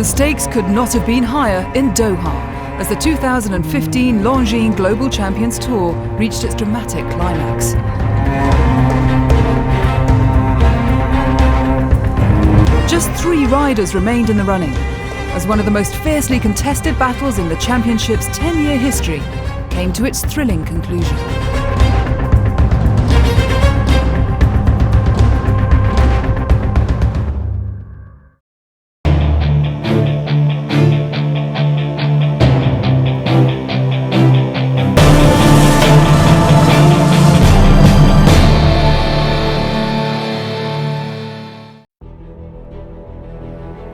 stakes could not have been higher in Doha as the 2015 Longines Global Champions Tour reached its dramatic climax. Just 3 riders remained in the running as one of the most fiercely contested battles in the championship's 10-year history came to its thrilling conclusion.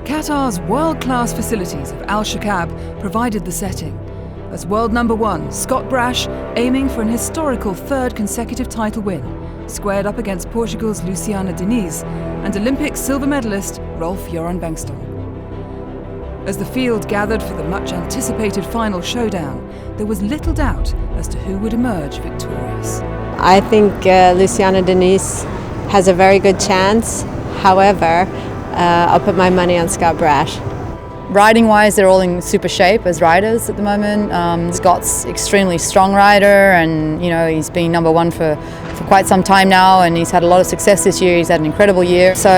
Qatar's world-class facilities of SHAQAB provided the setting, as world number 1, Scott Brash, aiming for an historical 3rd consecutive title win, squared up against Portugal's Luciana Diniz and Olympic silver medalist Rolf-Göran Bengtsson. As the field gathered for the much-anticipated final showdown, there was little doubt as to who would emerge victorious. I think Luciana Diniz has a very good chance. However, I'll put my money on Scott Brash. Riding-wise, they're all in super shape as riders at the moment. Scott's extremely strong rider, and he's been number 1 for quite some time now, and he's had a lot of success this year. He's had an incredible year, so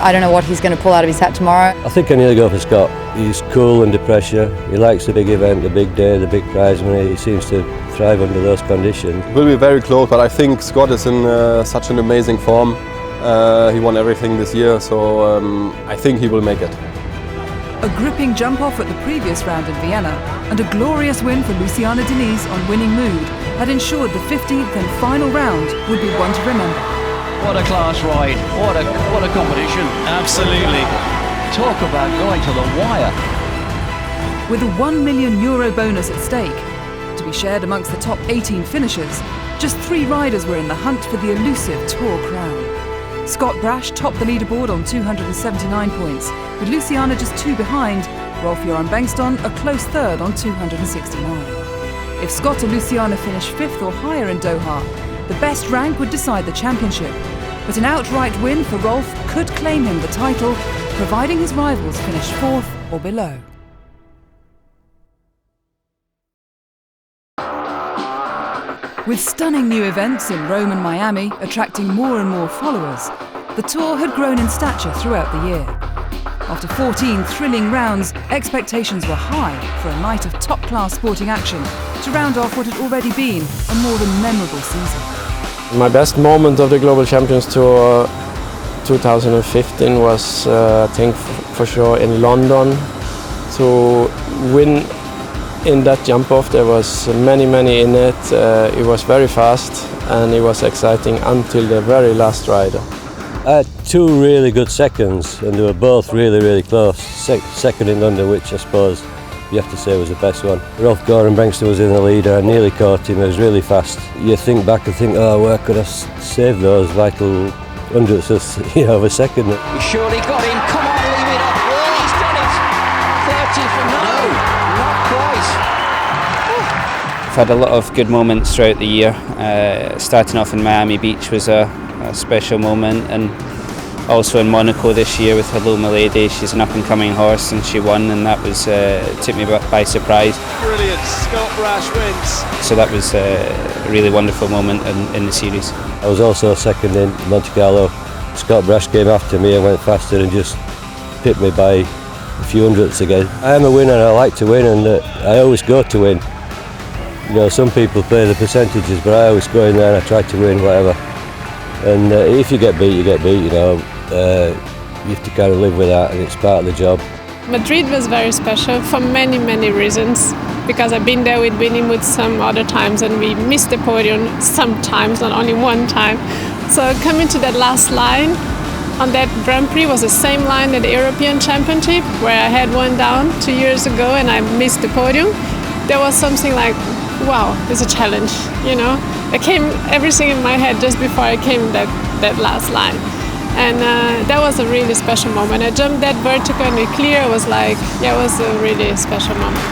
I don't know what he's going to pull out of his hat tomorrow. I think I nearly go for Scott. He's cool under pressure. He likes the big event, the big day, the big prize money. He seems to thrive under those conditions. It will be very close, but I think Scott is in such an amazing form. He won everything this year, so I think he will make it. A gripping jump-off at the previous round in Vienna and a glorious win for Luciana Diniz on winning mood had ensured the 15th and final round would be one to remember. What a class ride, what a competition, absolutely. Talk about going to the wire. With a €1 million bonus at stake, to be shared amongst the top 18 finishers, just 3 riders were in the hunt for the elusive Tour crown. Scott Brash topped the leaderboard on 279 points, with Luciana just 2 behind, Rolf-Göran Bengtsson a close 3rd on 269. If Scott or Luciana finish 5th or higher in Doha, the best rank would decide the championship, but an outright win for Rolf could claim him the title, providing his rivals finish 4th or below. With stunning new events in Rome and Miami attracting more and more followers, the Tour had grown in stature throughout the year. After 14 thrilling rounds, expectations were high for a night of top-class sporting action to round off what had already been a more than memorable season. My best moment of the Global Champions Tour 2015 was, I think, for sure in London. To win in that jump-off, there was many in it. It was very fast and it was exciting until the very last rider. I had 2 really good seconds and they were both really close. Second in London, which I suppose you have to say was the best one. Rolf-Goran Bengtsson was in the lead. I nearly caught him. It was really fast. You think back and think, oh, where could I save those vital hundredths of a second? We surely got him. Come on, leave it up. Oh, he's done it. 30 from no, not quite. I've had a lot of good moments throughout the year. Starting off in Miami Beach was a special moment, and also in Monaco this year with Hello Milady. She's an up-and-coming horse and she won, and that was took me by surprise. Brilliant, Scott Brash wins. So that was a really wonderful moment in the series. I was also second in Monte Carlo. Scott Brash came after me and went faster and just hit me by a few hundredths again. I am a winner and I like to win, and I always go to win. Some people play the percentages, but I always go in there and I try to win whatever. And if you get beat, you get beat, you have to kind of live with that, and it's part of the job. Madrid was very special for many reasons, because I've been there with Diniz some other times and we missed the podium sometimes, not only one time. So coming to that last line on that Grand Prix was the same line at the European Championship, where I had one down 2 years ago and I missed the podium. There was something like, wow, it's a challenge, It came everything in my head just before I came that last line. And that was a really special moment. I jumped that vertical and it clear. It was like, it was a really special moment.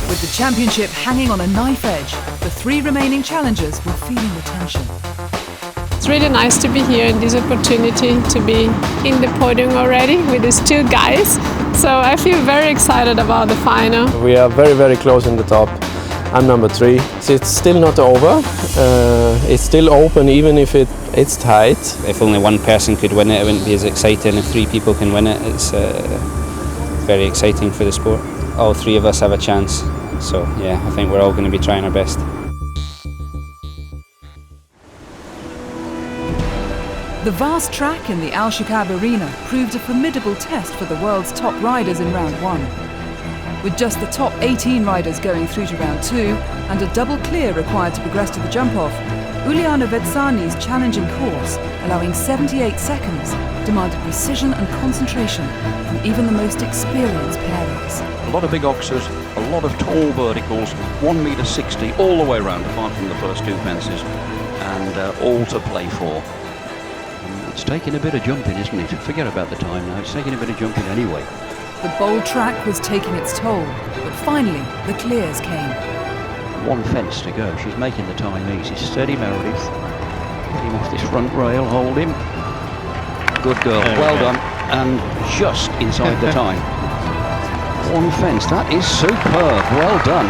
With the championship hanging on a knife edge, the 3 remaining challengers were feeling the tension. It's really nice to be here and this opportunity to be in the podium already with these two guys. So I feel very excited about the final. We are very, very close in the top. I'm number 3. So it's still not over. It's still open even if it's tight. If only one person could win it, it wouldn't be as exciting. If 3 people can win it, it's very exciting for the sport. All 3 of us have a chance. So yeah, I think we're all going to be trying our best. The vast track in the SHAQAB arena proved a formidable test for the world's top riders in round 1. With just the top 18 riders going through to round 2 and a double clear required to progress to the jump-off, Uliana Vetsani's challenging course, allowing 78 seconds, demanded precision and concentration from even the most experienced pairings. A lot of big oxers, a lot of tall verticals, 1.60 m all the way around, apart from the first 2 fences, and all to play for. It's taking a bit of jumping, isn't it? Forget about the time now, it's taking a bit of jumping anyway. The bold track was taking its toll, but finally the clears came. 1 fence to go, she's making the time easy. Steady, Meredith. Get him off this front rail, hold him. Good girl, well done. And just inside the time. 1 fence, that is superb, well done.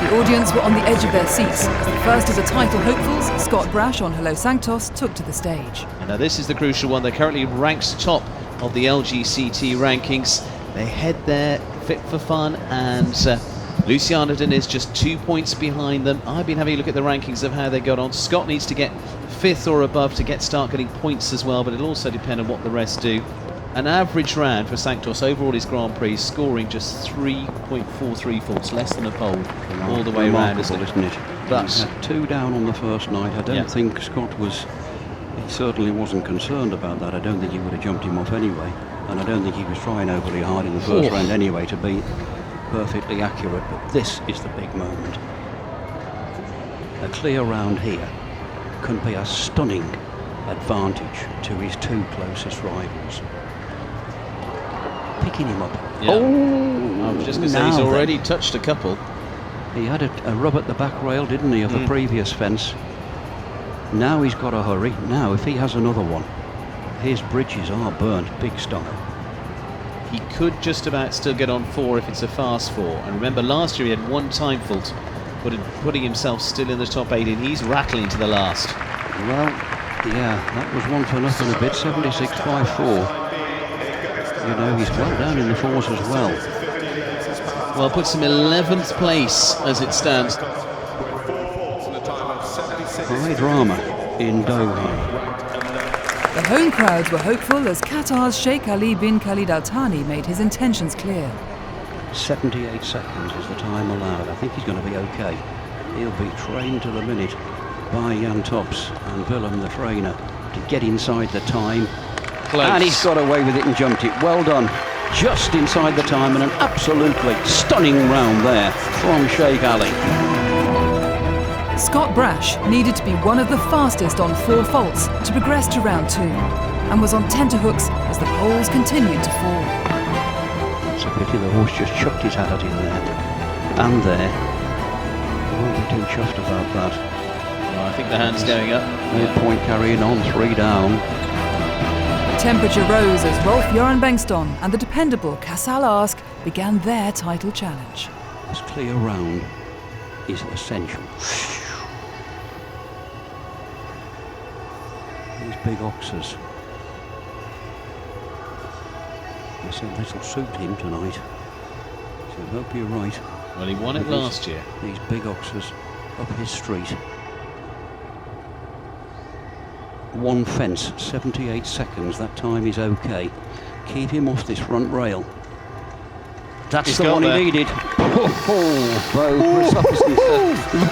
The audience were on the edge of their seats as the first of the title hopefuls, Scott Brash on Hello Sanctos, took to the stage. And now this is the crucial one. They're currently ranked top of the LGCT rankings. They head there fit for fun, and Luciana Diniz just 2 points behind them. I've been having a look at the rankings of how they got on. Scott needs to get 5th or above to start getting points as well, but it'll also depend on what the rest do. An average round for Sanctos overall his Grand Prix, scoring just 3.43 faults, less than a pole all the way around, isn't it? But 2 down on the first night. I don't think Scott was, he certainly wasn't concerned about that. I don't think he would have jumped him off anyway, and I don't think he was trying overly hard in the first round anyway to be perfectly accurate. But this is the big moment. A clear round here can be a stunning advantage to his 2 closest rivals. Picking him up. Yeah. Oh, I was just going to say he's already touched a couple. He had a rub at the back rail, didn't he, of the previous fence. Now he's got to hurry. Now, if he has another one, his bridges are burnt big style. He could just about still get on 4 if it's a fast 4. And remember, last year he had 1 time fault, putting himself still in the top 8, and he's rattling to the last. Well, yeah, that was 1 for nothing a bit, 76.54. You know, he's well down in the 4s as well. Well, puts him 11th place as it stands. High drama in Doha. The home crowds were hopeful as Qatar's Sheikh Ali bin Khalid Al Thani made his intentions clear. 78 seconds is the time allowed. I think he's going to be okay. He'll be trained to the minute by Jan Tops and Willem the trainer to get inside the time. Close. And he's got away with it and jumped it. Well done. Just inside the time, and an absolutely stunning round there from Sheikh Ali. Scott Brash needed to be one of the fastest on 4 faults to progress to round 2 and was on tenterhooks as the poles continued to fall. It's a pity the horse just chucked his hat at him there. And there. Won't be too chuffed about that. Well, I think the hand's going up. Mid-point carrying on, 3 down. Temperature rose as Rolf-Göran Bengtsson and the dependable Kassal Ask began their title challenge. This clear round is essential. These big oxers. I said this'll suit him tonight. So I hope you're right. Well, he won it last year. These big oxers up his street. 1 fence, 78 seconds, that time is okay. Keep him off this front rail. That's the one he needed. Look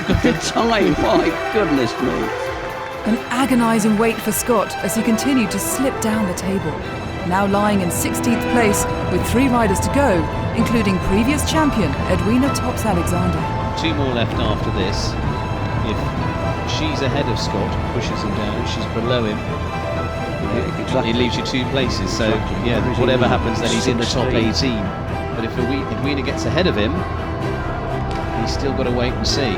at the time, my goodness me. An agonising wait for Scott as he continued to slip down the table. Now lying in 16th place with 3 riders to go, including previous champion Edwina Tops-Alexander. 2 more left after this. If she's ahead of Scott, pushes him down, she's below him, exactly. It leaves you 2 places, so yeah, whatever happens then he's in the top 18. But if Edwina gets ahead of him, he's still got to wait and see.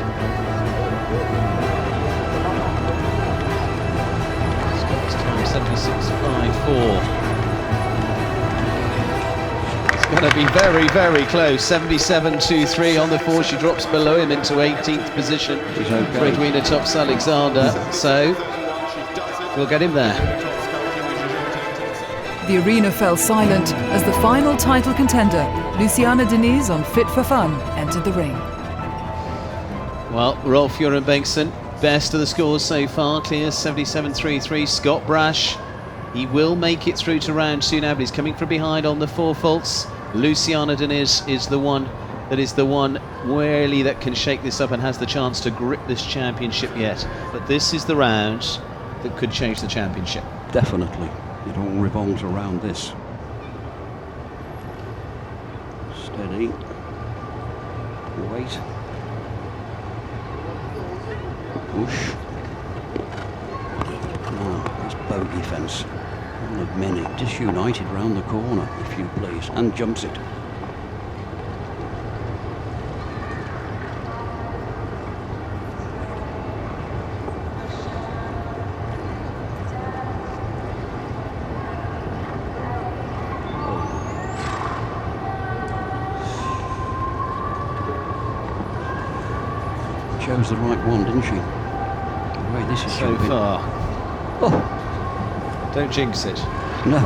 76.54. It's going to be very, very close. 77.23 on the 4. She drops below him into 18th position. Fredwina tops Alexander, so we'll get him there. The arena fell silent as the final title contender, Luciana Diniz on Fit for Fun, entered the ring. Well, Rolf-Göran Bengtsson, best of the scores so far, clears 77.33. Scott Brash, he will make it through to round 2 now, but he's coming from behind on the 4 faults. Luciana Diniz is the one really that can shake this up and has the chance to grip this championship yet. But this is the round that could change the championship. Definitely. It all revolves around this. Steady. Wait. Push. Now, this bogey fence. One of many. Disunited round the corner, if you please, and jumps it. Chose the right one, didn't she? The way this is so jumping. far. Oh. Don't jinx it. No.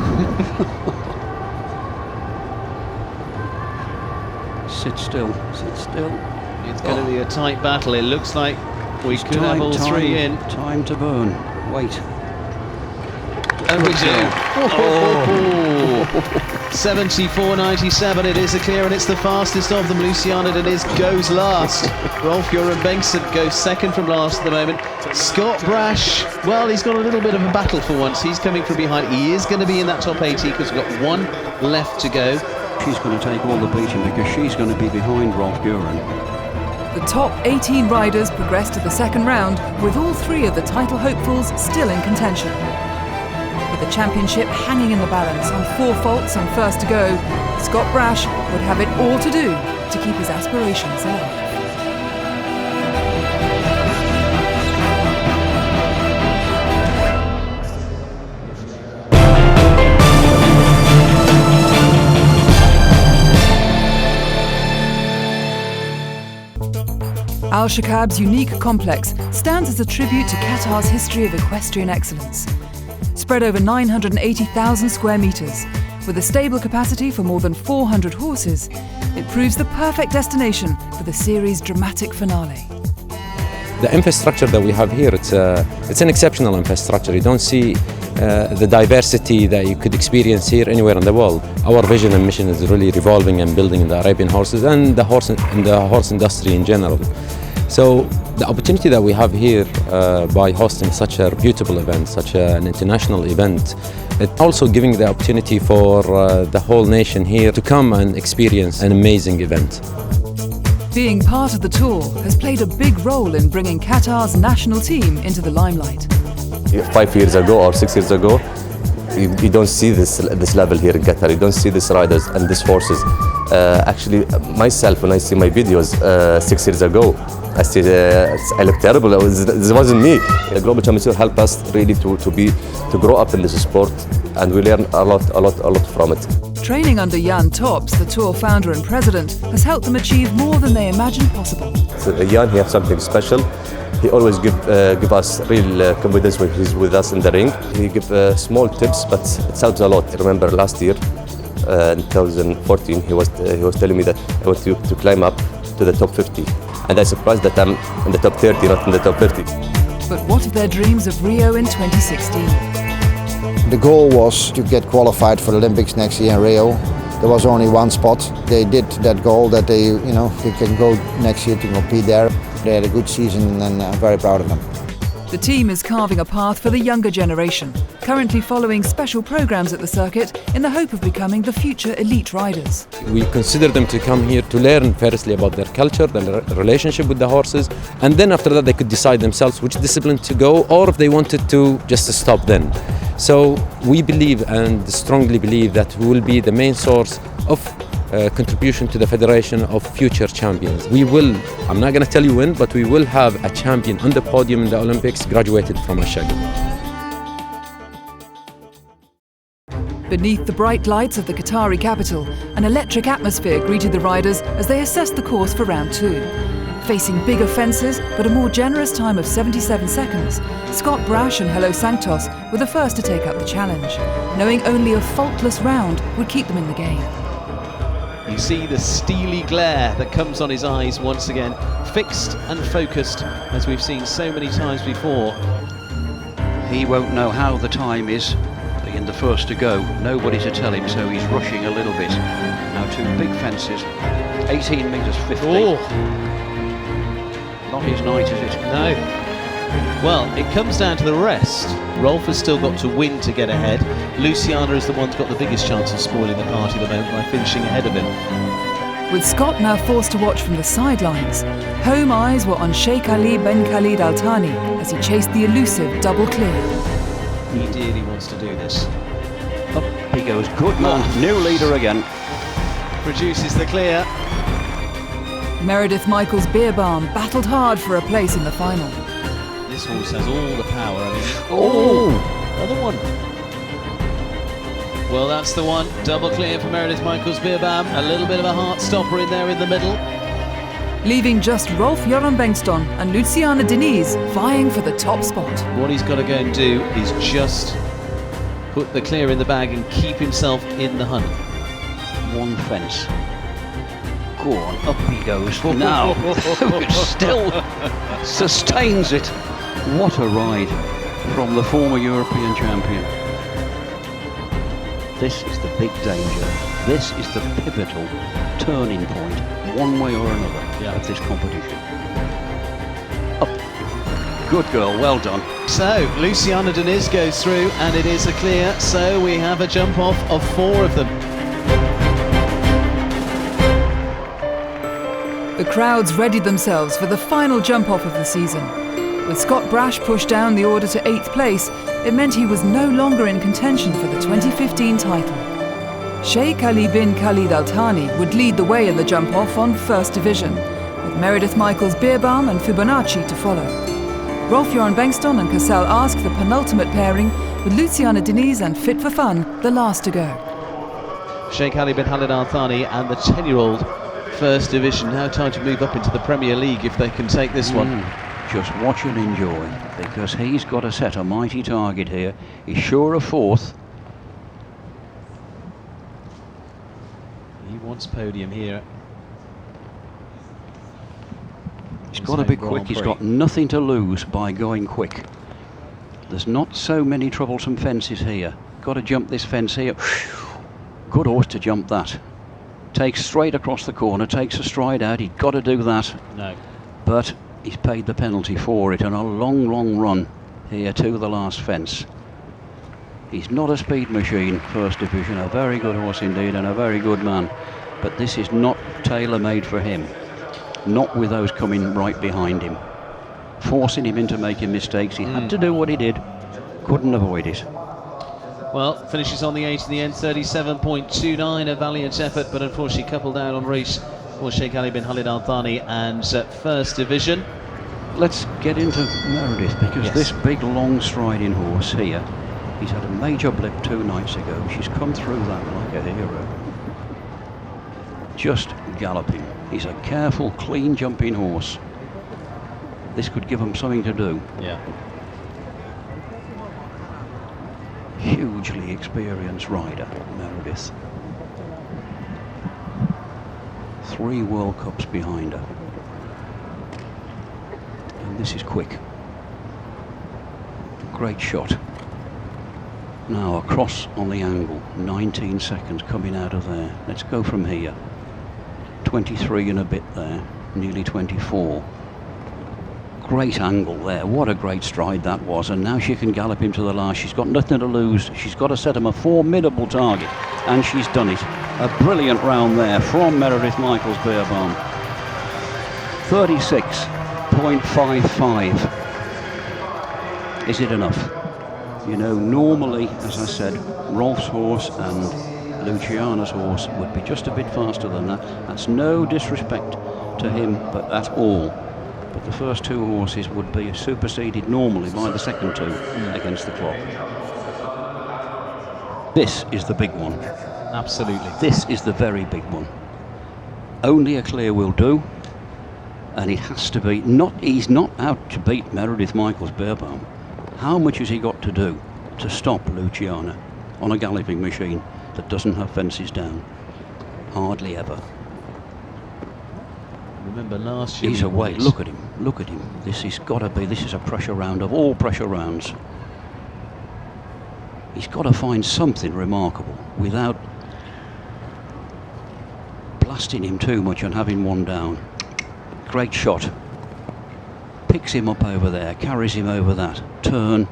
Sit still, sit still. It's going to be a tight battle. It looks like we could have all 3 in. Time to burn. Wait. And we do. Oh. 74.97. It is a clear, and it's the fastest of them. Luciana Diniz goes last. Rolf-Göran Bengtsson goes second from last at the moment. Scott Brash, well, he's got a little bit of a battle for once. He's coming from behind. He is going to be in that top 80 because we've got 1 left to go. She's going to take all the beating because she's going to be behind Rolf-Göran. The top 18 riders progress to the second round, with all 3 of the title hopefuls still in contention. With the championship hanging in the balance on 4 faults and first to go, Scott Brash would have it all to do to keep his aspirations alive. SHAQAB's unique complex stands as a tribute to Qatar's history of equestrian excellence. Spread over 980,000 square metres, with a stable capacity for more than 400 horses, it proves the perfect destination for the series' dramatic finale. The infrastructure that we have here, it's an exceptional infrastructure. You don't see the diversity that you could experience here anywhere in the world. Our vision and mission is really revolving and building in the Arabian horses and the horse industry in general. So the opportunity that we have here by hosting such a beautiful event, such an international event, it's also giving the opportunity for the whole nation here to come and experience an amazing event. Being part of the tour has played a big role in bringing Qatar's national team into the limelight. 5 years ago or 6 years ago, you don't see this level here in Qatar. You don't see these riders and these horses. Actually, myself, when I see my videos 6 years ago, I see I look terrible. This wasn't me. The Global Championship helped us really to grow up in this sport, and we learn a lot from it. Training under Jan Tops, the tour founder and president, has helped them achieve more than they imagined possible. So Jan, he has something special. He always give us real confidence when he's with us in the ring. He give small tips, but it sounds a lot. I remember last year, in 2014, he was telling me that I want to climb up to the top 50. And I'm surprised that I'm in the top 30, not in the top 50. But what of their dreams of Rio in 2016? The goal was to get qualified for the Olympics next year in Rio. There was only 1 spot. They did that goal that they can go next year to compete there. They had a good season and I'm very proud of them. The team is carving a path for the younger generation, currently following special programs at the circuit in the hope of becoming the future elite riders. We consider them to come here to learn firstly about their culture, their relationship with the horses, and then after that they could decide themselves which discipline to go, or if they wanted to just stop then. So we believe and strongly believe that we will be the main source of contribution to the Federation of future champions. We will, I'm not going to tell you when, but we will have a champion on the podium in the Olympics graduated from SHAQAB. Beneath the bright lights of the Qatari capital, an electric atmosphere greeted the riders as they assessed the course for round 2. Facing bigger fences, but a more generous time of 77 seconds, Scott Brash and Hello Sanctos were the first to take up the challenge, knowing only a faultless round would keep them in the game. You see the steely glare that comes on his eyes once again, fixed and focused, as we've seen so many times before. He won't know how the time is, being the first to go. Nobody to tell him, so he's rushing a little bit. Now 2 big fences, 18 metres 50. Oh. Not his night, is it? No. Well, it comes down to the rest. Rolf has still got to win to get ahead. Luciana is the one who's got the biggest chance of spoiling the party at the moment by finishing ahead of him. With Scott now forced to watch from the sidelines, home eyes were on Sheikh Ali Ben Khalid Al Thani as he chased the elusive double clear. He dearly wants to do this. Up he goes, good man, new leader again. Produces the clear. Meredith Michaels Beerbaum battled hard for a place in the final. This horse has all the power. I mean, another one. Well, that's the one. Double clear for Meredith Michaels Beerbaum. A little bit of a heart stopper in there in the middle. Leaving just Rolf-Göran Bengtsson and Luciana Diniz vying for the top spot. What he's got to go and do is just put the clear in the bag and keep himself in the hunt. 1 fence. Go on, up he goes. Now, it still sustains it. What a ride from the former European champion. This is the big danger. This is the pivotal turning point, one way or another, of this competition. Up. Good girl, well done. So, Luciana Diniz goes through, and it is a clear, so we have a jump off of 4 of them. The crowds readied themselves for the final jump-off of the season. With Scott Brash pushed down the order to 8th place, it meant he was no longer in contention for the 2015 title. Sheikh Ali bin Khalid Al Thani would lead the way in the jump-off on 1st Division, with Meredith Michaels Beerbaum and Fibonacci to follow. Rolf-Göran Bengtsson and Cassel Ask the penultimate pairing, with Luciana Diniz and Fit for Fun the last to go. Sheikh Ali bin Khalid Al Thani and the 10-year-old 1st Division. Now time to move up into the Premier League if they can take this one. Just watch and enjoy, because he's got to set a mighty target here. He's sure of 4th. He wants podium here. He's got to be quick. He's got nothing to lose by going quick. There's not so many troublesome fences here. Got to jump this fence here. Good horse to jump that. Takes straight across the corner, takes a stride out. He's got to do that. No. But he's paid the penalty for it, and a long, long run here to the last fence. He's not a speed machine, 1st Division, a very good horse indeed, and a very good man. But this is not tailor-made for him. Not with those coming right behind him. Forcing him into making mistakes. He had to do what he did. Couldn't avoid it. Well, finishes on the 8 in the end, 37.29, a valiant effort, but unfortunately coupled down on race for Sheikh Ali bin Khalid Al Thani and 1st Division. Let's get into Meredith, because this big long striding horse here, he's had a major blip 2 nights ago. She's come through that like a hero. Just galloping. He's a careful, clean jumping horse. This could give him something to do. Yeah. Hugely experienced rider, Meredith. 3 World Cups behind her. And this is quick. Great shot. Now across on the angle, 19 seconds coming out of there. Let's go from here. 23 and a bit there, nearly 24. Great angle there, what a great stride that was, and now she can gallop him to the last. She's got nothing to lose. She's got to set him a formidable target, and she's done it. A brilliant round there from Meredith Michaels Beerbaum. 36.55. Is it enough? You know, normally, as I said, Rolf's horse and Luciana's horse would be just a bit faster than that. That's no disrespect to him, but at all. But the first 2 horses would be superseded normally by the second 2 against the clock. This is the big one. Absolutely. This is the very big one. Only a clear will do, and it has to be. He's not out to beat Meredith Michaels-Beerbaum. How much has he got to do to stop Luciana on a galloping machine that doesn't have fences down? Hardly ever. Remember last year. He's away. Look at him. Look at him. This has got to be. This is a pressure round of all pressure rounds. He's got to find something remarkable without blasting him too much and having one down. Great shot. Picks him up over there, carries him over that. Turn.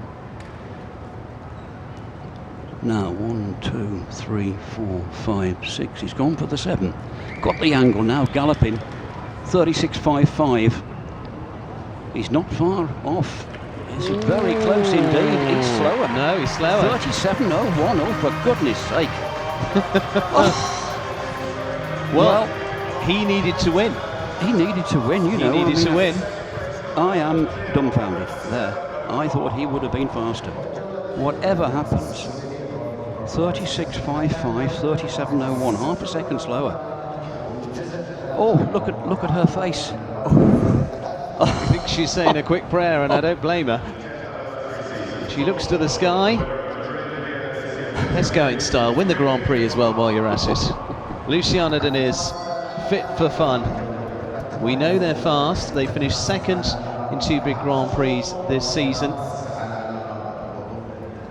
Now 1, 2, 3, 4, 5, 6. He's gone for the 7. Got the angle now, galloping. 36.55. He's not far off. Is he very close indeed? He's slower. No, he's slower. 37.01. Oh, for goodness sake. Well, he needed to win. He needed to win, you know. He needed to win. I am dumbfounded there. I thought he would have been faster. Whatever happens, 36.55, 37.01, half a second slower. Oh, look at her face. I think she's saying a quick prayer, and I don't blame her. She looks to the sky. Let's go in style. Win the Grand Prix as well while you're at it. Luciana Diniz, fit for fun. We know they're fast. They finished second in 2 big Grand Prix this season.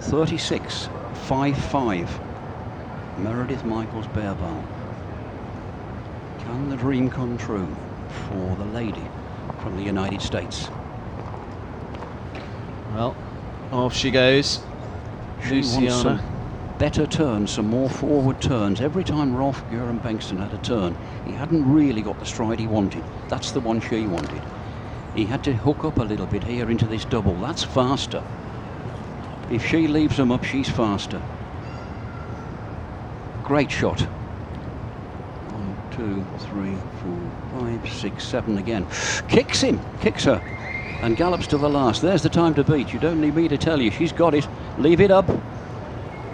36.55. Meredith Michaels-Beerbaum. Can the dream come true for the lady from the United States? Well, off she goes. She wants some better turns, some more forward turns. Every time Rolf-Göran Bengtsson had a turn, he hadn't really got the stride he wanted. That's the one she wanted. He had to hook up a little bit here into this double. That's faster. If she leaves him up, she's faster. Great shot. 1, 2, 3, 4, 5, 6, 7 again. Kicks him, kicks her, and gallops to the last. There's the time to beat. You don't need me to tell you. She's got it. Leave it up.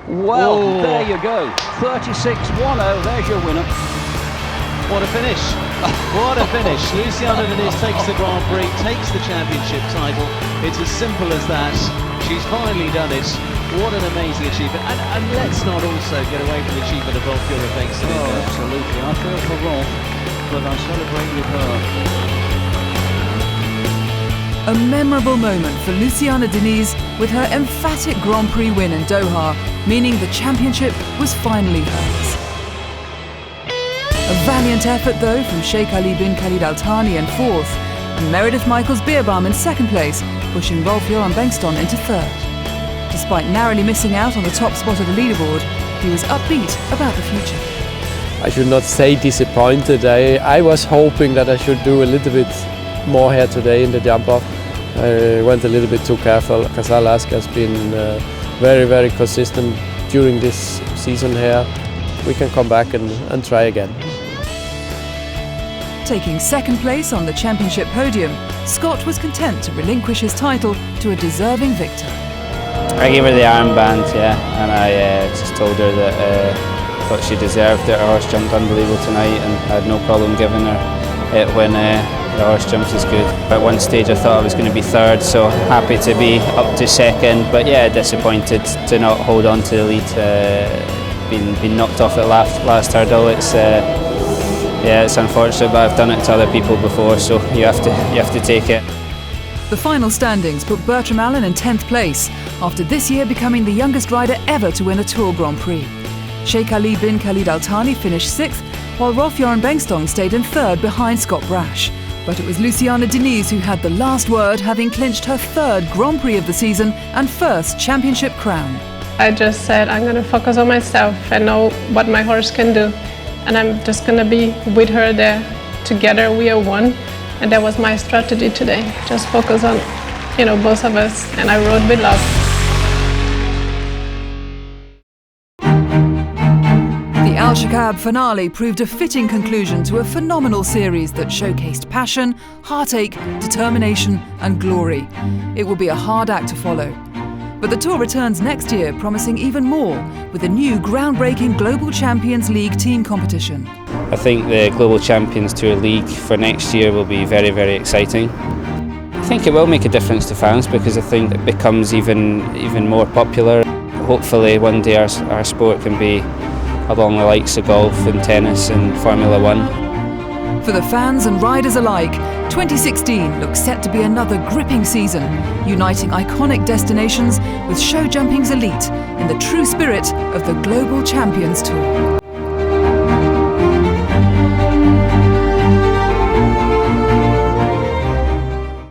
Well, there you go. 36.10. There's your winner. What a finish. What a finish. Luciana Diniz takes the Grand Prix, takes the championship title. It's as simple as that. She's finally done it. What an amazing achievement. And let's not also get away from the achievement of Rolf-Göran Bengtsson. Oh, absolutely. I feel for Rolf, but I celebrate with her. A memorable moment for Luciana Diniz with her emphatic Grand Prix win in Doha, meaning the championship was finally hers. A valiant effort though from Sheikh Ali bin Khalid Al Thani in 4th, and Meredith Michaels-Beerbaum in 2nd place, pushing Rolf-Göran Bengtsson into 3rd. Despite narrowly missing out on the top spot of the leaderboard, he was upbeat about the future. I should not say disappointed. I was hoping that I should do a little bit more here today in the jump off. I went a little bit too careful. Casalask has been very, very consistent during this season here. We can come back and try again. Taking 2nd place on the championship podium, Scott was content to relinquish his title to a deserving victor. I gave her the armband, yeah, and I just told her that I thought she deserved it. Her horse jumped unbelievable tonight, and I had no problem giving her it when the horse jumps as good. At one stage I thought I was going to be 3rd, so happy to be up to 2nd, but yeah, disappointed to not hold on to the lead. Been knocked off at last hurdle. It's yeah, it's unfortunate, but I've done it to other people before, so you have to take it. The final standings put Bertram Allen in 10th place, after this year becoming the youngest rider ever to win a Tour Grand Prix. Sheikh Ali bin Khalid Al Thani finished 6th, while Rolf-Göran Bengtsson stayed in 3rd behind Scott Brash. But it was Luciana Diniz who had the last word, having clinched her 3rd Grand Prix of the season and 1st championship crown. I just said I'm going to focus on myself and know what my horse can do, and I'm just going to be with her there. Together we are one, and that was my strategy today. Just focus on, both of us, and I rode with love. The SHAQAB finale proved a fitting conclusion to a phenomenal series that showcased passion, heartache, determination and glory. It will be a hard act to follow. But the Tour returns next year, promising even more with a new groundbreaking Global Champions League team competition. I think the Global Champions Tour League for next year will be very, very exciting. I think it will make a difference to fans because I think it becomes even more popular. Hopefully one day our sport can be along the likes of golf and tennis and Formula One. For the fans and riders alike, 2016 looks set to be another gripping season, uniting iconic destinations with show jumping's elite in the true spirit of the Global Champions Tour.